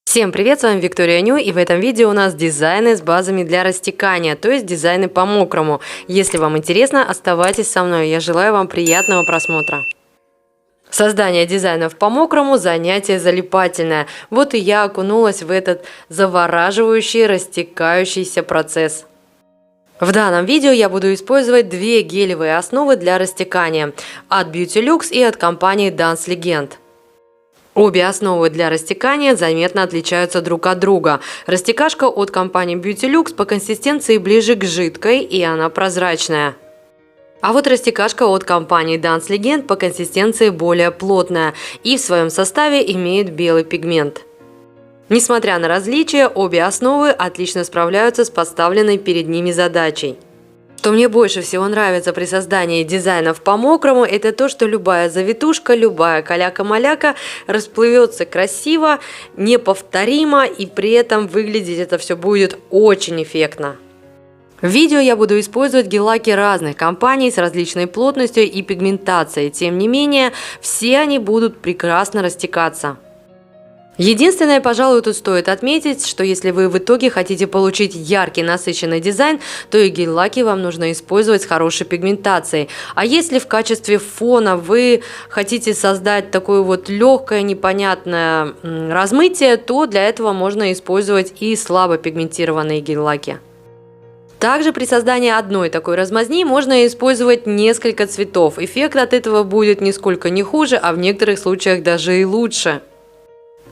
Всем привет, с вами Виктория Ню, и в этом видео у нас дизайны с базами для растекания, то есть дизайны по мокрому. Если вам интересно, оставайтесь со мной, я желаю вам приятного просмотра. Создание дизайнов по мокрому – занятие залипательное. Вот и я окунулась в этот завораживающий, растекающийся процесс. В данном видео я буду использовать две гелевые основы для растекания от Beauty Lux и от компании Dance Legend. Обе основы для растекания заметно отличаются друг от друга. Растекашка от компании Beauty Lux по консистенции ближе к жидкой, и она прозрачная. А вот растекашка от компании Dance Legend по консистенции более плотная и в своем составе имеет белый пигмент. Несмотря на различия, обе основы отлично справляются с поставленной перед ними задачей. Что мне больше всего нравится при создании дизайнов по мокрому, это то, что любая завитушка, любая каляка-маляка расплывется красиво, неповторимо, и при этом выглядеть это все будет очень эффектно. В видео я буду использовать гель-лаки разных компаний с различной плотностью и пигментацией, тем не менее, все они будут прекрасно растекаться. Единственное, пожалуй, тут стоит отметить, что если вы в итоге хотите получить яркий, насыщенный дизайн, то и гель-лаки вам нужно использовать с хорошей пигментацией. А если в качестве фона вы хотите создать такое вот легкое, непонятное размытие, то для этого можно использовать и слабо пигментированные гель-лаки. Также при создании одной такой размазни можно использовать несколько цветов. Эффект от этого будет нисколько не хуже, а в некоторых случаях даже и лучше.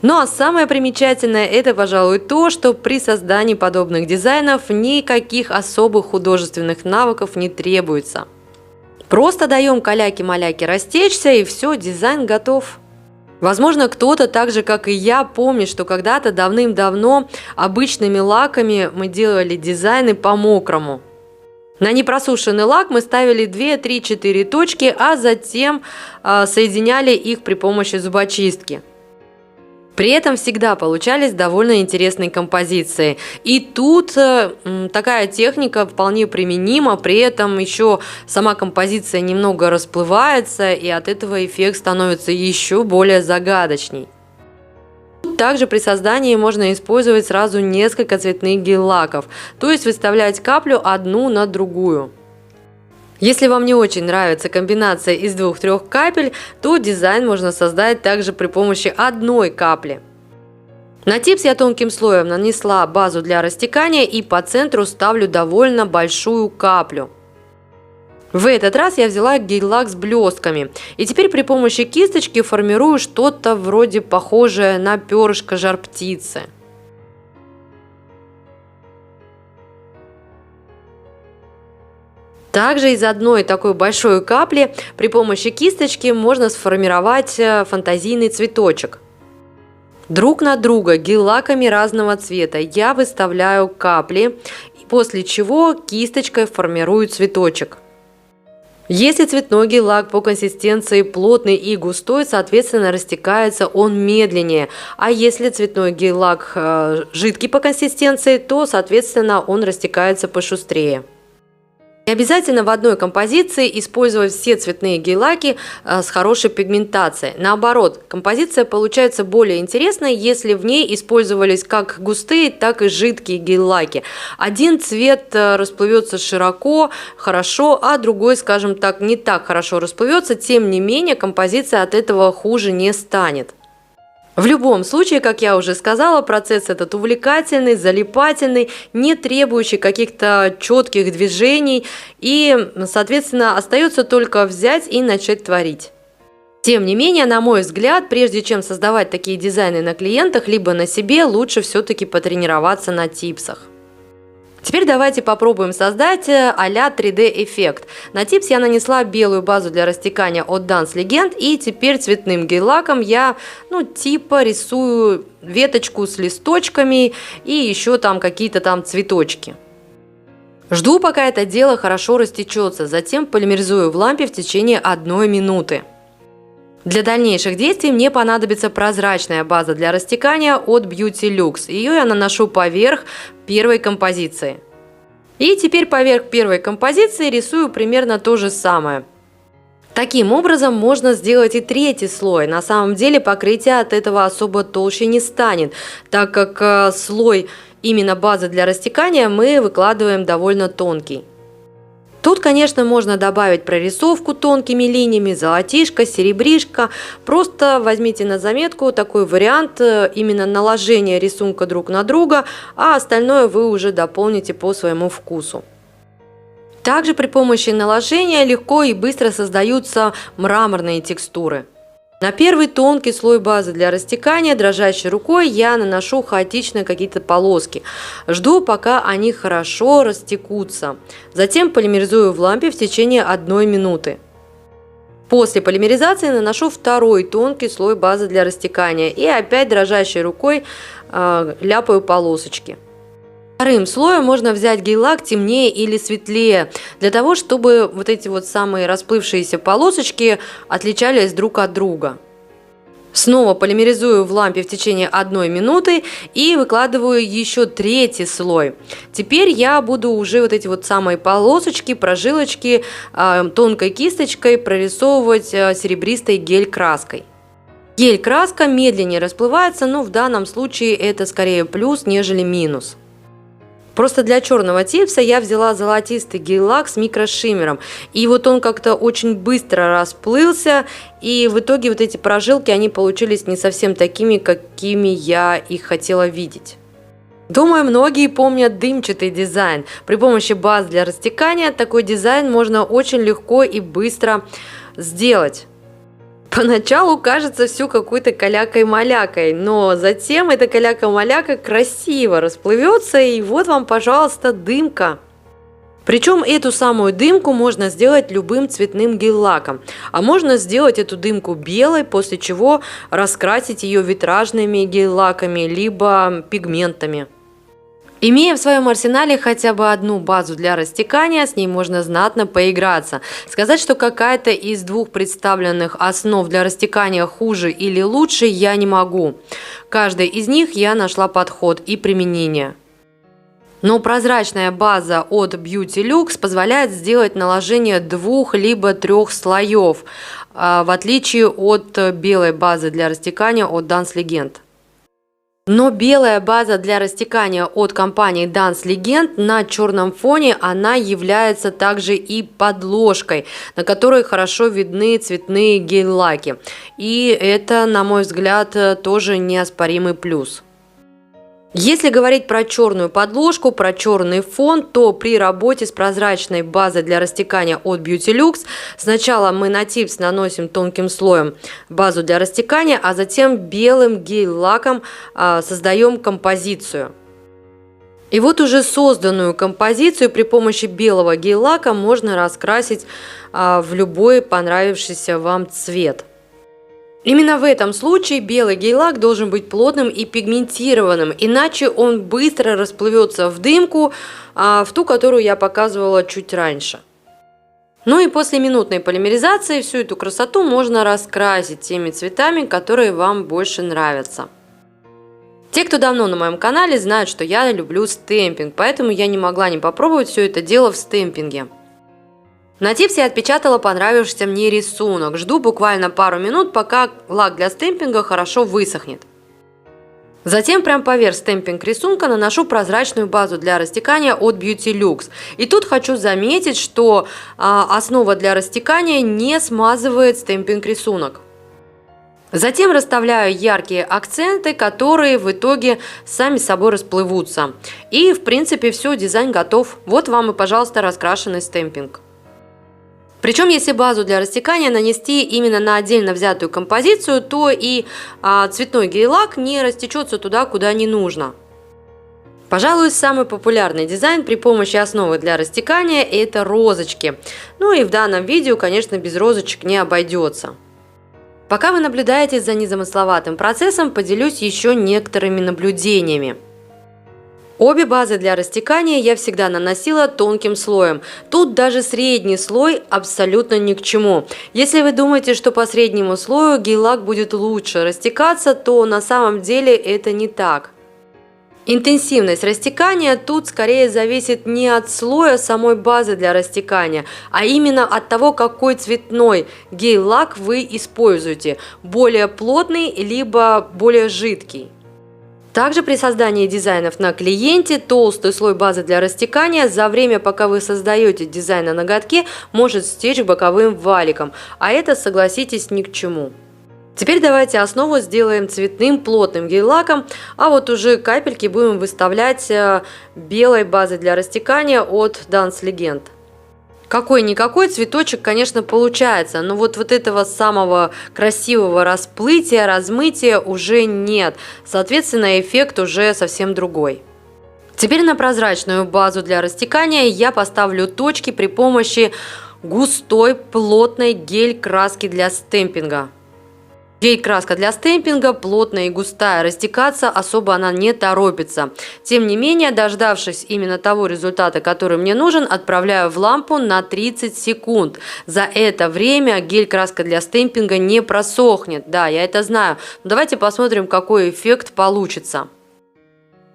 Ну а самое примечательное – это, пожалуй, то, что при создании подобных дизайнов никаких особых художественных навыков не требуется. Просто даем каляки-маляки растечься, и все, дизайн готов. Возможно, кто-то, так же как и я, помнит, что когда-то давным-давно обычными лаками мы делали дизайны по мокрому. На непросушенный лак мы ставили 2, 3, 4 точки, а затем соединяли их при помощи зубочистки. При этом всегда получались довольно интересные композиции. И тут такая техника вполне применима, при этом еще сама композиция немного расплывается, и от этого эффект становится еще более загадочней. Также при создании можно использовать сразу несколько цветных гель-лаков, то есть выставлять каплю одну на другую. Если вам не очень нравится комбинация из 2-3 капель, то дизайн можно создать также при помощи одной капли. На типс я тонким слоем нанесла базу для растекания и по центру ставлю довольно большую каплю. В этот раз я взяла гель-лак с блестками и теперь при помощи кисточки формирую что-то вроде похожее на перышко жар-птицы. Также из одной такой большой капли при помощи кисточки можно сформировать фантазийный цветочек. Друг на друга гель-лаками разного цвета я выставляю капли, после чего кисточкой формирую цветочек. Если цветной гель-лак по консистенции плотный и густой, соответственно, растекается он медленнее. А если цветной гель-лак жидкий по консистенции, то, соответственно, он растекается пошустрее. Не обязательно в одной композиции использовать все цветные гель-лаки с хорошей пигментацией. Наоборот, композиция получается более интересной, если в ней использовались как густые, так и жидкие гель-лаки. Один цвет расплывется широко, хорошо, а другой, скажем так, не так хорошо расплывется. Тем не менее, композиция от этого хуже не станет. В любом случае, как я уже сказала, процесс этот увлекательный, залипательный, не требующий каких-то четких движений, и, соответственно, остается только взять и начать творить. Тем не менее, на мой взгляд, прежде чем создавать такие дизайны на клиентах, либо на себе, лучше все-таки потренироваться на типсах. Теперь давайте попробуем создать а-ля 3D эффект. На типс я нанесла белую базу для растекания от Dance Legend, и теперь цветным гель-лаком я типа рисую веточку с листочками и еще там какие-то там цветочки. Жду, пока это дело хорошо растечется, затем полимеризую в лампе в течение 1 минуты. Для дальнейших действий мне понадобится прозрачная база для растекания от Beauty Lux. Ее я наношу поверх первой композиции. И теперь поверх первой композиции рисую примерно то же самое. Таким образом, можно сделать и третий слой. На самом деле покрытие от этого особо толще не станет, так как слой именно базы для растекания мы выкладываем довольно тонкий. Тут, конечно, можно добавить прорисовку тонкими линиями, золотишко, серебришко. Просто возьмите на заметку такой вариант именно наложения рисунка друг на друга, а остальное вы уже дополните по своему вкусу. Также при помощи наложения легко и быстро создаются мраморные текстуры. На первый тонкий слой базы для растекания дрожащей рукой я наношу хаотично какие-то полоски. Жду, пока они хорошо растекутся. Затем полимеризую в лампе в течение 1 минуты. После полимеризации наношу второй тонкий слой базы для растекания и опять дрожащей рукой ляпаю полосочки. Вторым слоем можно взять гель-лак темнее или светлее, для того, чтобы вот эти вот самые расплывшиеся полосочки отличались друг от друга. Снова полимеризую в лампе в течение 1 минуты и выкладываю еще третий слой. Теперь я буду уже вот эти вот самые полосочки, прожилочки тонкой кисточкой прорисовывать серебристой гель-краской. Гель-краска медленнее расплывается, но в данном случае это скорее плюс, нежели минус. Просто для черного типса я взяла золотистый гель-лак с микрошиммером. И вот он как-то очень быстро расплылся. И в итоге вот эти прожилки, они получились не совсем такими, какими я их хотела видеть. Думаю, многие помнят дымчатый дизайн. При помощи баз для растекания такой дизайн можно очень легко и быстро сделать. Поначалу кажется все какой-то калякой-малякой, но затем эта каляка-маляка красиво расплывется, и вот вам, пожалуйста, дымка. Причем эту самую дымку можно сделать любым цветным гель-лаком, а можно сделать эту дымку белой, после чего раскрасить ее витражными гель-лаками, либо пигментами. Имея в своем арсенале хотя бы одну базу для растекания, с ней можно знатно поиграться. Сказать, что какая-то из двух представленных основ для растекания хуже или лучше, я не могу. Каждой из них я нашла подход и применение. Но прозрачная база от Beauty Lux позволяет сделать наложение 2 либо 3 слоев, в отличие от белой базы для растекания от Dance Legend. Но белая база для растекания от компании Dance Legend на черном фоне, она является также и подложкой, на которой хорошо видны цветные гель-лаки. И это, на мой взгляд, тоже неоспоримый плюс. Если говорить про черную подложку, про черный фон, то при работе с прозрачной базой для растекания от Beauty Lux сначала мы на типс наносим тонким слоем базу для растекания, а затем белым гель-лаком создаем композицию. И вот уже созданную композицию при помощи белого гель-лака можно раскрасить в любой понравившийся вам цвет. Именно в этом случае белый гель-лак должен быть плотным и пигментированным, иначе он быстро расплывется в дымку, в ту, которую я показывала чуть раньше. Ну и после минутной полимеризации всю эту красоту можно раскрасить теми цветами, которые вам больше нравятся. Те, кто давно на моем канале, знают, что я люблю стемпинг, поэтому я не могла не попробовать все это дело в стемпинге. На типсе я отпечатала понравившийся мне рисунок. Жду буквально пару минут, пока лак для стемпинга хорошо высохнет. Затем прям поверх стемпинг рисунка наношу прозрачную базу для растекания от Beauty Lux. И тут хочу заметить, что основа для растекания не смазывает стемпинг рисунок. Затем расставляю яркие акценты, которые в итоге сами собой расплывутся. И в принципе все, дизайн готов. Вот вам и, пожалуйста, раскрашенный стемпинг. Причем, если базу для растекания нанести именно на отдельно взятую композицию, то и цветной гель-лак не растечется туда, куда не нужно. Пожалуй, самый популярный дизайн при помощи основы для растекания – это розочки. Ну и в данном видео, конечно, без розочек не обойдется. Пока вы наблюдаете за незамысловатым процессом, поделюсь еще некоторыми наблюдениями. Обе базы для растекания я всегда наносила тонким слоем. Тут даже средний слой абсолютно ни к чему. Если вы думаете, что по среднему слою гель-лак будет лучше растекаться, то на самом деле это не так. Интенсивность растекания тут скорее зависит не от слоя самой базы для растекания, а именно от того, какой цветной гель-лак вы используете, более плотный либо более жидкий. Также при создании дизайнов на клиенте толстый слой базы для растекания за время, пока вы создаете дизайн на ноготке, может стечь боковым валиком, а это, согласитесь, ни к чему. Теперь давайте основу сделаем цветным плотным гель-лаком, а вот уже капельки будем выставлять белой базой для растекания от Dance Legend. Какой-никакой цветочек, конечно, получается, но вот этого самого красивого расплытия, размытия уже нет. Соответственно, эффект уже совсем другой. Теперь на прозрачную базу для растекания я поставлю точки при помощи густой плотной гель-краски для стемпинга. Гель-краска для стемпинга плотная и густая, растекаться особо она не торопится. Тем не менее, дождавшись именно того результата, который мне нужен, отправляю в лампу на 30 секунд. За это время гель-краска для стемпинга не просохнет. Да, я это знаю. Но давайте посмотрим, какой эффект получится.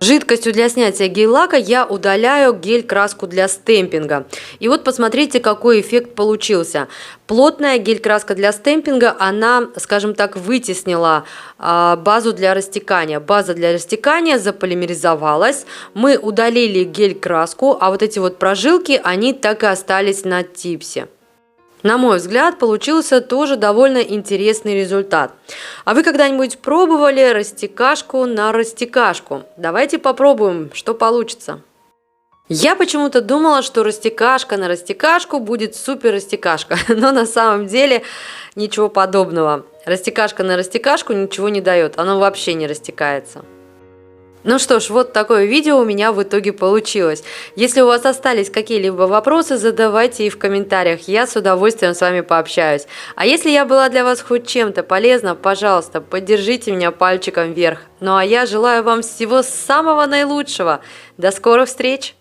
Жидкостью для снятия гель-лака я удаляю гель-краску для стемпинга. И вот посмотрите, какой эффект получился. Плотная гель-краска для стемпинга, она, скажем так, вытеснила базу для растекания. База для растекания заполимеризовалась. Мы удалили гель-краску, а вот эти вот прожилки, они так и остались на типсе. На мой взгляд, получился тоже довольно интересный результат. А вы когда-нибудь пробовали растекашку на растекашку? Давайте попробуем, что получится. Я почему-то думала, что растекашка на растекашку будет супер растекашка, но на самом деле ничего подобного. Растекашка на растекашку ничего не дает, оно вообще не растекается. Ну что ж, вот такое видео у меня в итоге получилось. Если у вас остались какие-либо вопросы, задавайте их в комментариях, я с удовольствием с вами пообщаюсь. А если я была для вас хоть чем-то полезна, пожалуйста, поддержите меня пальчиком вверх. Ну а я желаю вам всего самого наилучшего. До скорых встреч!